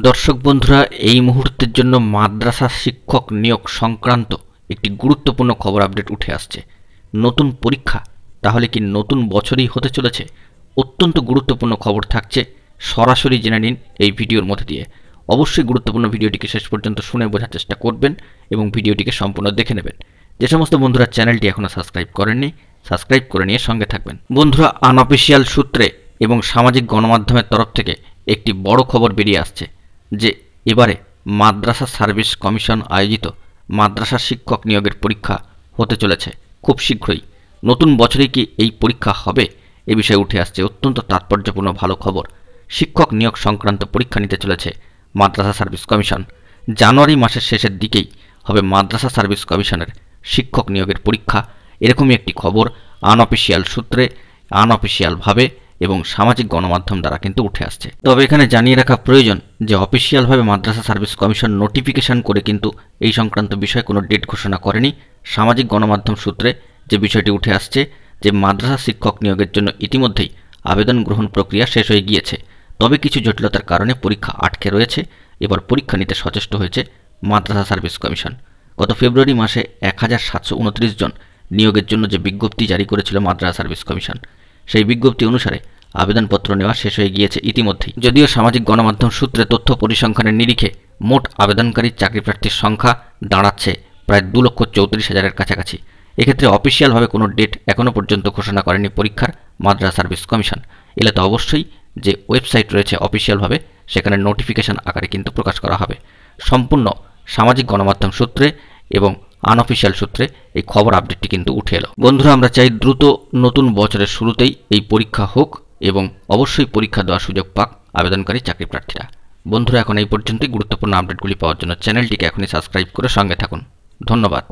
দর্শক বন্ধুরা, এই মুহূর্তের জন্য মাদ্রাসা শিক্ষক নিয়োগ সংক্রান্ত একটি গুরুত্বপূর্ণ খবর আপডেট উঠে আসছে। নতুন পরীক্ষা, তাহলে কি নতুন বছরেই হতে চলেছে? অত্যন্ত গুরুত্বপূর্ণ খবর থাকছে, সরাসরি জেনে নিন এই ভিডিওর মধ্যে দিয়ে। অবশ্যই গুরুত্বপূর্ণ ভিডিওটিকে শেষ পর্যন্ত শুনে বোঝার চেষ্টা করবেন এবং ভিডিওটিকে সম্পূর্ণ দেখে নেবেন। যে সমস্ত বন্ধুরা চ্যানেলটি এখনও সাবস্ক্রাইব করেননি, সাবস্ক্রাইব করে নিয়ে সঙ্গে থাকবেন। বন্ধুরা, আনঅফিসিয়াল সূত্রে এবং সামাজিক গণমাধ্যমের তরফ থেকে একটি বড় খবর বেরিয়ে আসছে যে এবারে মাদ্রাসা সার্ভিস কমিশন আয়োজিত মাদ্রাসা শিক্ষক নিয়োগের পরীক্ষা হতে চলেছে খুব শীঘ্রই। নতুন বছরেই কি এই পরীক্ষা হবে, এ বিষয়ে উঠে আসছে অত্যন্ত তাৎপর্যপূর্ণ ভালো খবর। শিক্ষক নিয়োগ সংক্রান্ত পরীক্ষা নিতে চলেছে মাদ্রাসা সার্ভিস কমিশন। জানুয়ারি মাসের শেষের দিকেই হবে মাদ্রাসা সার্ভিস কমিশনের শিক্ষক নিয়োগের পরীক্ষা। এরকমই একটি খবর আনঅফিসিয়াল সূত্রে, আনঅফিসিয়ালভাবে এবং সামাজিক গণমাধ্যম দ্বারা কিন্তু উঠে আসছে। তবে এখানে জানিয়ে রাখা প্রয়োজন যে অফিসিয়ালভাবে মাদ্রাসা সার্ভিস কমিশন নোটিফিকেশন করে কিন্তু এই সংক্রান্ত বিষয়ে কোনো ডেট ঘোষণা করেনি। সামাজিক গণমাধ্যম সূত্রে যে বিষয়টি উঠে আসছে যে মাদ্রাসা শিক্ষক নিয়োগের জন্য ইতিমধ্যেই আবেদন গ্রহণ প্রক্রিয়া শেষ হয়ে গিয়েছে, তবে কিছু জটিলতার কারণে পরীক্ষা আটকে রয়েছে। এবার পরীক্ষা নিতে সচেষ্ট হয়েছে মাদ্রাসা সার্ভিস কমিশন। গত ফেব্রুয়ারি মাসে 1729 জন নিয়োগের জন্য যে বিজ্ঞপ্তি জারি করেছিল মাদ্রাসা সার্ভিস কমিশন, সেই বিজ্ঞপ্তি অনুসারে আবেদনপত্র নেওয়া শেষ হয়ে গিয়েছে ইতিমধ্যেই। যদিও সামাজিক গণমাধ্যম সূত্রে তথ্য পরিসংখ্যানের নিরিখে মোট আবেদনকারী চাকরি প্রার্থীর সংখ্যা দাঁড়াচ্ছে প্রায় 2,34,000-এর কাছাকাছি। এক্ষেত্রে অফিসিয়ালভাবে কোনো ডেট এখনও পর্যন্ত ঘোষণা করেনি পরীক্ষার মাদ্রাসা সার্ভিস কমিশন। এলে তো অবশ্যই যে ওয়েবসাইট রয়েছে অফিসিয়ালভাবে, সেখানে নোটিফিকেশন আকারে কিন্তু প্রকাশ করা হবে। সম্পূর্ণ সামাজিক গণমাধ্যম সূত্রে এবং আনঅফিসিয়াল সূত্রে এই খবর আপডেটটি কিন্তু উঠে এলো। বন্ধুরা, আমরা চাই দ্রুত নতুন বছরের শুরুতেই এই পরীক্ষা হোক এবং অবশ্যই পরীক্ষা দেওয়ার সুযোগ পাক আবেদনকারী চাকরি প্রার্থীরা। বন্ধুরা, এখন এই পর্যন্তই। গুরুত্বপূর্ণ আপডেটগুলি পাওয়ার জন্য চ্যানেলটিকে এখনই সাবস্ক্রাইব করে সঙ্গে থাকুন। ধন্যবাদ।